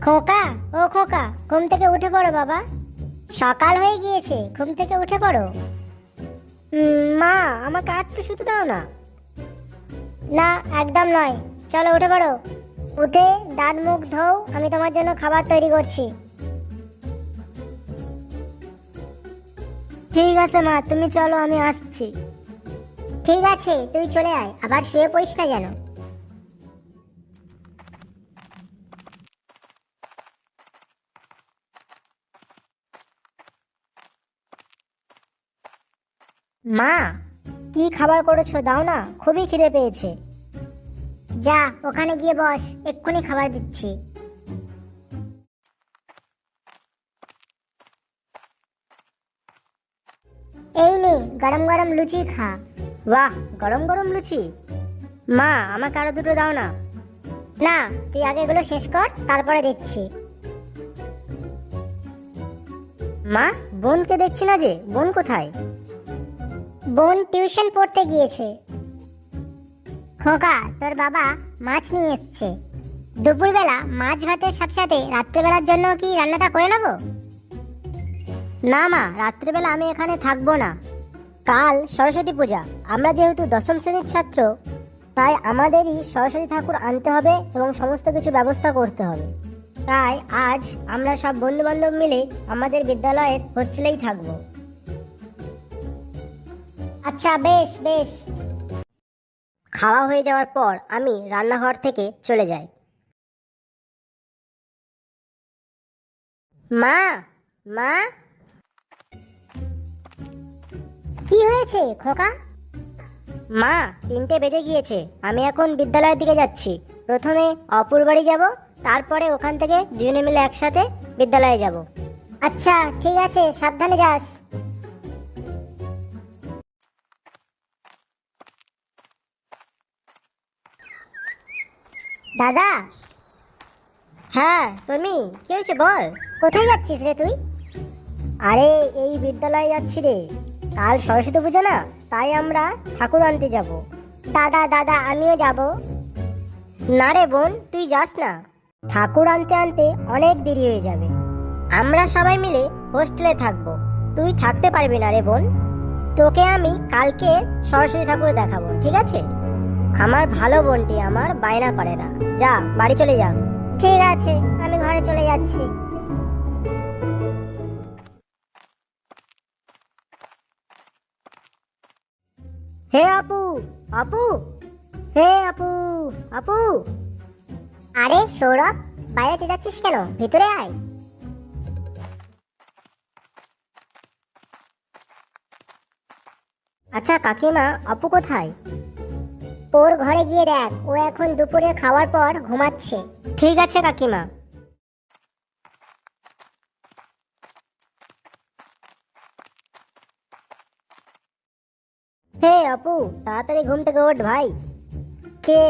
খোকা, ও খোকা, ঘুম থেকে উঠে পড়ো বাবা। সকাল হয়ে গিয়েছে, ঘুম থেকে উঠে পড়ো। মা, আমাকে আর একটু শুতে দাও না। না, একদম নয়। চলো উঠে পড়ো। উঠে দাঁত মুখ ধোও, আমি তোমার জন্য খাবার তৈরি করছি। ঠিক আছে মা, তুমি চলো, আমি আসছি। ঠিক আছে, তুই চলে আয়, আবার শুয়ে পড়িস না যেন। মা, কি খাবার করেছো দাও না, খুবই খিদে পেয়েছে। যা, ওখানে গিয়ে বস, এক্ষুনি খাবার দিচ্ছি। এই নে, গরম গরম লুচি খা। বাহ, গরম গরম লুচি। মা, আমাকে আরো দুটো দাও না। না, তুই আগে এগুলো শেষ কর, তারপরে দিচ্ছি। মা, বোনকে দেখছি না যে, বোন কোথায়? বোন টিউশন পড়তে গিয়েছে। খোকা, তোর বাবা মাছ নিয়ে এসছে। দুপুরবেলা মাছ ভাতের সাথে সাথে রাত্রেবেলার জন্য কি রান্নাটা করে নেব? না মা, রাত্রেবেলা আমি এখানে থাকবো না। কাল সরস্বতী পূজা, আমরা যেহেতু দশম শ্রেণীর ছাত্র, তাই আমাদেরই সরস্বতী ঠাকুর আনতে হবে এবং সমস্ত কিছু ব্যবস্থা করতে হবে। তাই আজ আমরা সব বন্ধু বান্ধব মিলে আমাদের বিদ্যালয়ের হোস্টেলেই থাকব। আচ্ছা, বেশ বেশ। খাওয়া হয়ে যাওয়ার পর আমি রান্নাঘর থেকে চলে যাই। মা, মা। কি হয়েছে খোকা? মা, 3টে বেজে গিয়েছে, আমি এখন বিদ্যালয়ের দিকে যাচ্ছি। প্রথমে অপুর বাড়ি যাব, তারপরে ওখান থেকে দুজনে মিলে একসাথে বিদ্যালয়ে যাব। আচ্ছা ঠিক আছে, সাবধানে যাস। দাদা। হ্যাঁ সমি, কি হয়েছে বল। কোথায় যাচ্ছিস রে তুই? আরে এই বিদ্যালয়ে যাচ্ছি রে, কাল সরস্বতী পুজো না, তাই আমরা ঠাকুর আনতে যাব। দাদা দাদা, আমিও যাব। না রে বোন, তুই যাস না, ঠাকুর আনতে আনতে অনেক দেরি হয়ে যাবে। আমরা সবাই মিলে হোস্টেলে থাকবো, তুই থাকতে পারবি না রে বোন। তোকে আমি কালকে সরস্বতী ঠাকুর দেখাবো, ঠিক আছে? আমার ভালো বোনটি আমার বায়না করে না, যা বাড়ি চলে যা। ঠিক আছে, আমি ঘরে চলে যাচ্ছি। হে আপু, আপু, হে আপু, আপু। আরে সৌরভ, বাইরে চেঁচাচ্ছিস কেন? ভিতরে আয়। আচ্ছা কাকিমা, আপু কোথায়? ওর ঘরে গিয়ে দেখ, ও এখন দুপুরে খাওয়ার পর ঘুমাচ্ছে। ঠিক আছে কাকিমা। হে আপু, তাড়াতাড়ি ঘুম থেকে ওঠ ভাই। কে?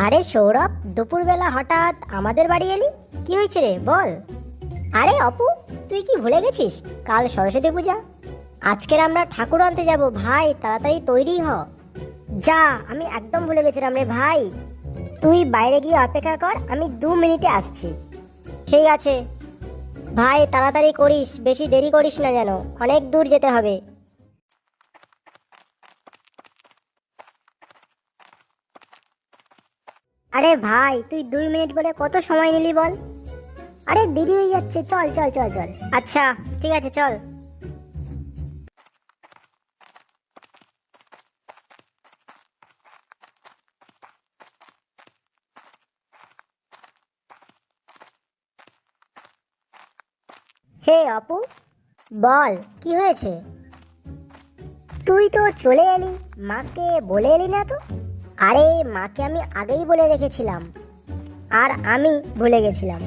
আরে সৌরভ, দুপুরবেলা হঠাৎ আমাদের বাড়ি এলি, কি হয়েছে রে বল। আরে অপু, তুই কি ভুলে গেছিস কাল সরস্বতী পূজা? আজকের আমরা ঠাকুর আনতে যাব ভাই, তাড়াতাড়ি তৈরি হ। যা, আমি একদম ভুলে গেছিলাম রে ভাই। তুই বাইরে গিয়ে অপেক্ষা কর, আমি 2 মিনিটে আসছি। ঠিক আছে ভাই, তাড়াতাড়ি করিস, বেশি দেরি করিস না যেন, অনেক দূর যেতে হবে। আরে ভাই, তুই 2 মিনিট বলে কত সময় নিলি বল। আরে দেরি হয়ে যাচ্ছে, চল চল চল চল। আচ্ছা ঠিক আছে, চল। হে আপু, বল কি হয়েছে? তুই তো চলে এলি, মাকে বলে এলি না তো? আরে মাকে আমি আগেই বলে রেখেছিলাম, আর আমি ভুলে গেছিলাম।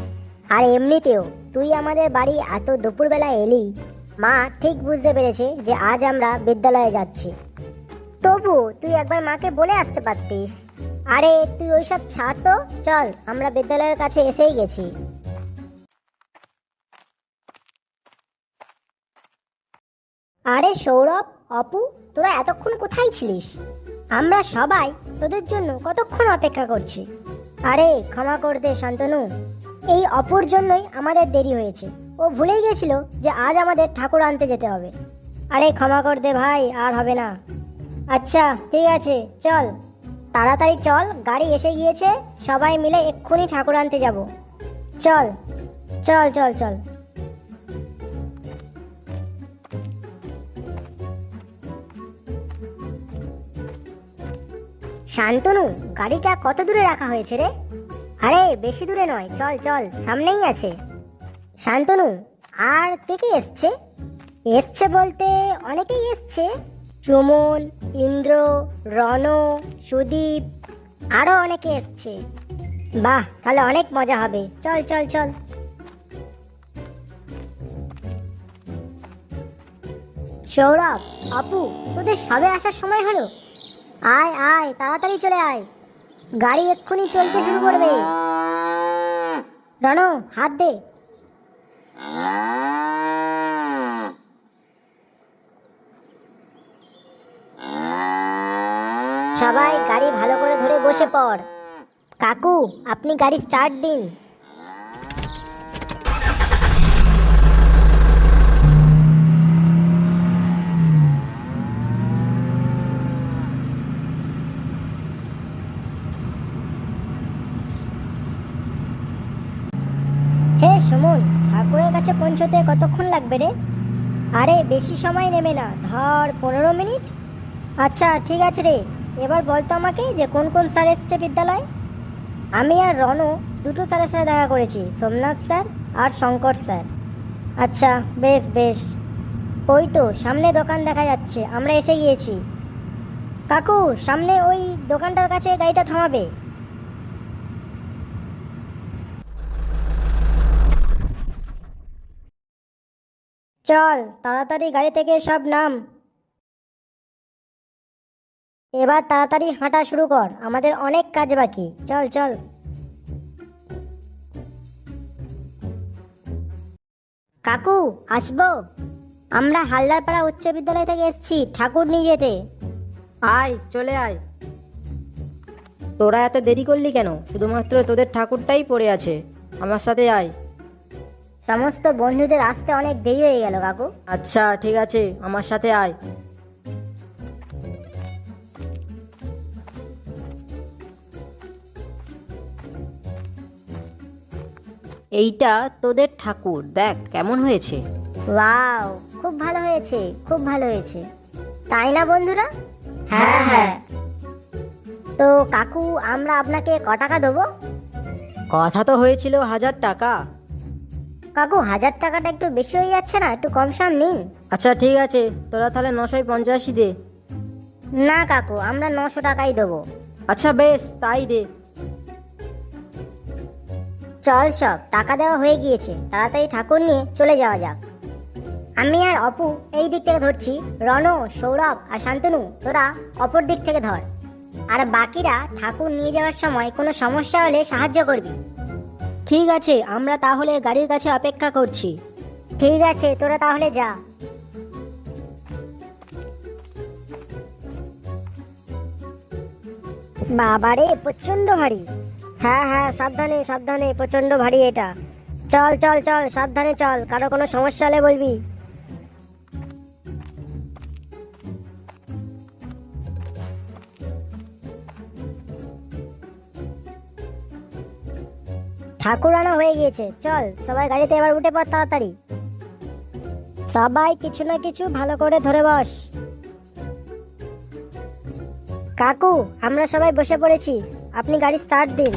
আর এমনিতেও তুই আমাদের বাড়ি এত দুপুরবেলা এলি, মা ঠিক বুঝতে পেরেছে যে আজ আমরা বিদ্যালয়ে যাচ্ছি। তবু তুই একবার মাকে বলে আসতে পারতিস। আরে তুই ওইসব ছাড় তো, চল, আমরা বিদ্যালয়ের কাছে এসেই গেছি। আরে সৌরভ, অপু, তোরা এতক্ষণ কোথায় ছিলিস? আমরা সবাই তোদের জন্য কতক্ষণ অপেক্ষা করছি। আরে ক্ষমা কর দে শান্তনু, এই অপুর জন্যই আমাদের দেরি হয়েছে। ও ভুলেই গেছিল যে আজ আমাদের ঠাকুর আনতে যেতে হবে। আরে ক্ষমা কর দে ভাই, আর হবে না। আচ্ছা ঠিক আছে, চল তাড়াতাড়ি চল, গাড়ি এসে গিয়েছে, সবাই মিলে এক্ষুনি ঠাকুর আনতে যাব। চল চল চল চল। শান্তনু, গাড়িটা কত দূরে রাখা হয়েছে রে? আরে বেশি দূরে নয়, চল চল, সামনেই আছে। শান্তনু, আর কে কে এসছে? এসছে বলতে অনেকেই এসছে। সুমন, ইন্দ্র, রণ, সুদীপ, আরো অনেকে এসছে। বাহ, তাহলে অনেক মজা হবে, চল চল চল। সৌরভ, আপু, তোদের সবে আসার সময় হলো? আয় আয়, তাড়াতাড়ি চলে আয়, গাড়ি এক্ষুনি চলতে শুরু করবে। রণ, হাত দে। সবাই গাড়ি ভালো করে ধরে বসে পড়। কাকু, আপনি গাড়ি স্টার্ট দিন। হে সুমন, ঠাকুরের কাছে পৌঁছতে কতক্ষণ লাগবে রে? আরে বেশি সময় নেবে না, ধর 15 মিনিট। আচ্ছা ঠিক আছে রে, এবার বলতো আমাকে যে কোন কোন স্যার এসছে বিদ্যালয়। আমি আর রণ দুটো স্যারের সাথে দেখা করেছি, সোমনাথ স্যার আর শঙ্কর স্যার। আচ্ছা বেশ বেশ। ওই তো সামনে দোকান দেখা যাচ্ছে, আমরা এসে গিয়েছি। কাকু, সামনে ওই দোকানটার কাছে গাড়িটা থামাবে। চল তাড়াতাড়ি গাড়ি থেকে সব নাম। এবার তাড়াতাড়ি হাঁটা শুরু কর, আমাদের অনেক কাজ বাকি, চল চল। কাকু, আসবো? আমরা হালদারপাড়া উচ্চ বিদ্যালয় থেকে এসেছি ঠাকুর নিয়ে যেতে। আয়, চলে আয়। তোরা এত দেরি করলি কেন? শুধুমাত্র তোদের ঠাকুরটাই পড়ে আছে, আমার সাথে আয়। সমস্ত বন্ধুদের আসতে অনেক দেরি হয়ে গেল কাকু। আচ্ছা ঠিক আছে, আমার সাথে আয়। এইটা তোদের ঠাকুর, দেখ কেমন হয়েছে। ওয়াও, খুব ভালো হয়েছে, খুব ভালো হয়েছে, তাই না বন্ধুরা? হ্যাঁ হ্যাঁ। তো কাকু, আমরা আপনাকে ক টাকা দেবো? কথা তো হয়েছিল 1000 টাকা। কাকু, 1000 টাকাটা একটু বেশি হয়ে যাচ্ছে না? একটু কম সম নিন। আচ্ছা ঠিক আছে, তোরা তাহলে 985 দে। না কাকু, আমরা 900 টাকাই দেবো। আচ্ছা বেশ, তাই দে। চল, সব টাকা দেওয়া হয়ে গিয়েছে, তাড়াতাড়ি ঠাকুর নিয়ে চলে যাওয়া যাক। আমি আর অপু এই দিক থেকে ধরছি, রণ, সৌরভ আর শান্তনু তোরা অপর দিক থেকে ধর। আর বাকিরা ঠাকুর নিয়ে যাওয়ার সময় কোনো সমস্যা হলে সাহায্য করবি। ঠিক আছে, আমরা তাহলে গাড়ির কাছে অপেক্ষা করছি। ঠিক আছে, তোরা তাহলে যা। বাবারে, প্রচন্ড ভারী। হ্যাঁ হ্যাঁ, সাবধানে সাবধানে, প্রচন্ড ভারী এটা। চল চল চল, সাবধানে চল, কারো কোনো সমস্যা হলে বলবি। ঠাকুর আনা হয়ে গিয়েছে, চল সবাই গাড়িতে এবার উঠে পড় তাড়াতাড়ি। সবাই কিছু না কিছু ভালো করে ধরে বস। কাকু, আমরা সবাই বসে পড়েছি, আপনি গাড়ি স্টার্ট দিন।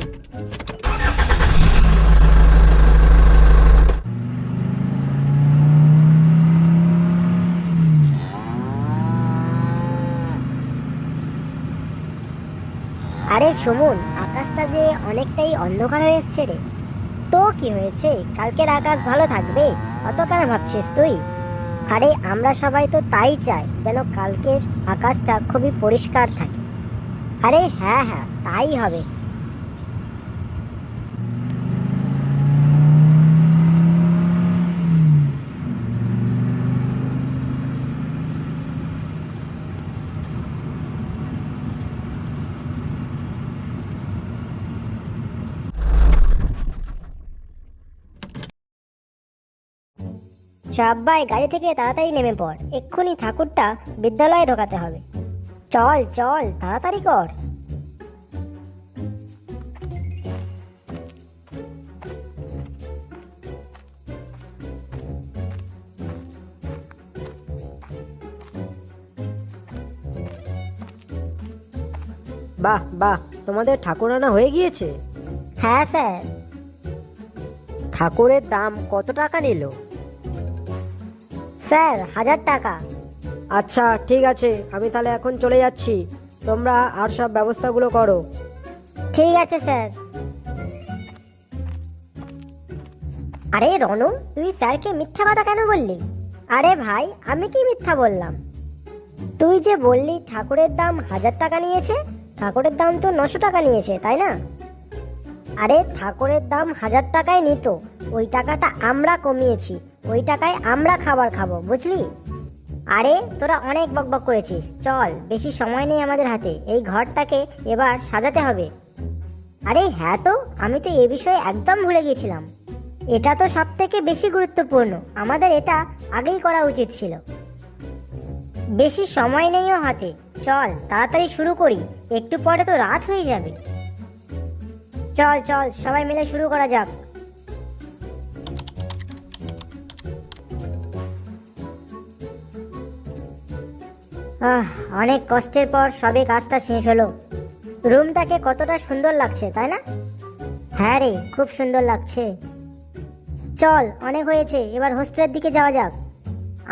আরে সুমন, আকাশটা যে অনেকটাই অন্ধকার হয়ে এসছে রে। তো কি হয়েছে, কালকের আকাশ ভালো থাকবে, অত কেন ভাবছিস তুই? আরে আমরা সবাই তো তাই চাই, যেন কালকের আকাশটা খুবই পরিষ্কার থাকে। আরে হ্যাঁ হ্যাঁ, তাই হবে। সবাই গাড়ি থেকে তাড়াতাড়ি নেমে পড়, এক্ষুনি ঠাকুরটা বিদ্যালয়ে ঢোকাতে হবে। চল চল তাড়াতাড়ি কর। বাহ বাহ, তোমাদের ঠাকুর আনা হয়ে গিয়েছে? হ্যাঁ স্যার। ঠাকুরের দাম কত টাকা নিল? স্যার 1000 টাকা। আচ্ছা ঠিক আছে, আমি তাহলে এখন চলে যাচ্ছি, তোমরা আর সব ব্যবস্থাগুলো করো। ঠিক আছে স্যার। আরে রনু, তুই স্যারকে মিথ্যা কথা কেন বললি? আরে ভাই, আমি কি মিথ্যা বললাম? তুই যে বললি ঠাকুরের দাম 1000 টাকা নিয়েছে, ঠাকুরের দাম তো 900 টাকা নিয়েছে, তাই না? আরে ঠাকুরের দাম 1000 টাকাই নিত, ওই টাকাটা আমরা কমিয়েছি, ওই টাকায় আমরা খাবার খাবো, বুঝলি? আরে তোরা অনেক বকবক করেছিস, চল, বেশি সময় নেই আমাদের হাতে, এই ঘরটাকে এবার সাজাতে হবে। আরে হ্যাঁ, তো আমি তো এ বিষয়ে একদম ভুলে গিয়েছিলাম, এটা তো সব থেকে বেশি গুরুত্বপূর্ণ, আমাদের এটা আগেই করা উচিত ছিল। বেশি সময় নেইও হাতে, চল তাড়াতাড়ি শুরু করি, একটু পরে তো রাত হয়ে যাবে। চল চল সবাই মিলে শুরু করা যাক। অনেক কষ্টের পর সবে কাজটা শেষ হলো। রুমটাকে কতটা সুন্দর লাগছে, তাই না? হ্যাঁ রে, খুব সুন্দর লাগছে। চল, অনেক হয়েছে, এবার হোস্টেলের দিকে যাওয়া যাক।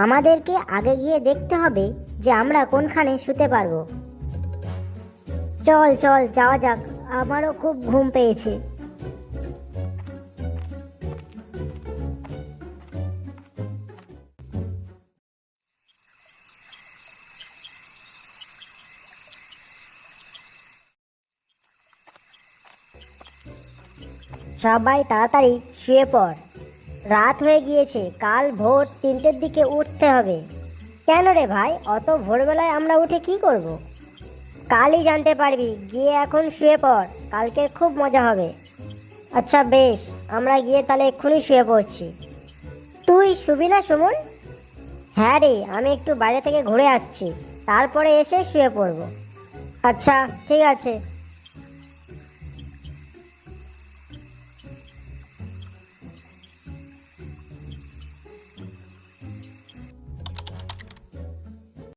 আমাদেরকে আগে গিয়ে দেখতে হবে যে আমরা কোনখানে শুতে পারবো। চল চল যাওয়া যাক, আমারও খুব ঘুম পেয়েছে। সবাই তাড়াতাড়ি শুয়ে পড়, রাত হয়ে গিয়েছে, কাল ভোর 3টের দিকে উঠতে হবে। কেন রে ভাই, অত ভোরবেলায় আমরা উঠে কি করব? কালই জানতে পারবি, গিয়ে এখন শুয়ে পড়, কালকে খুব মজা হবে। আচ্ছা বেশ, আমরা গিয়ে তাহলে এক্ষুনি শুয়ে পড়ছি। তুই শুবি না সুমন? হ্যাঁ রে, আমি একটু বাইরে থেকে ঘুরে আসছি, তারপরে এসে শুয়ে পড়ব। আচ্ছা ঠিক আছে।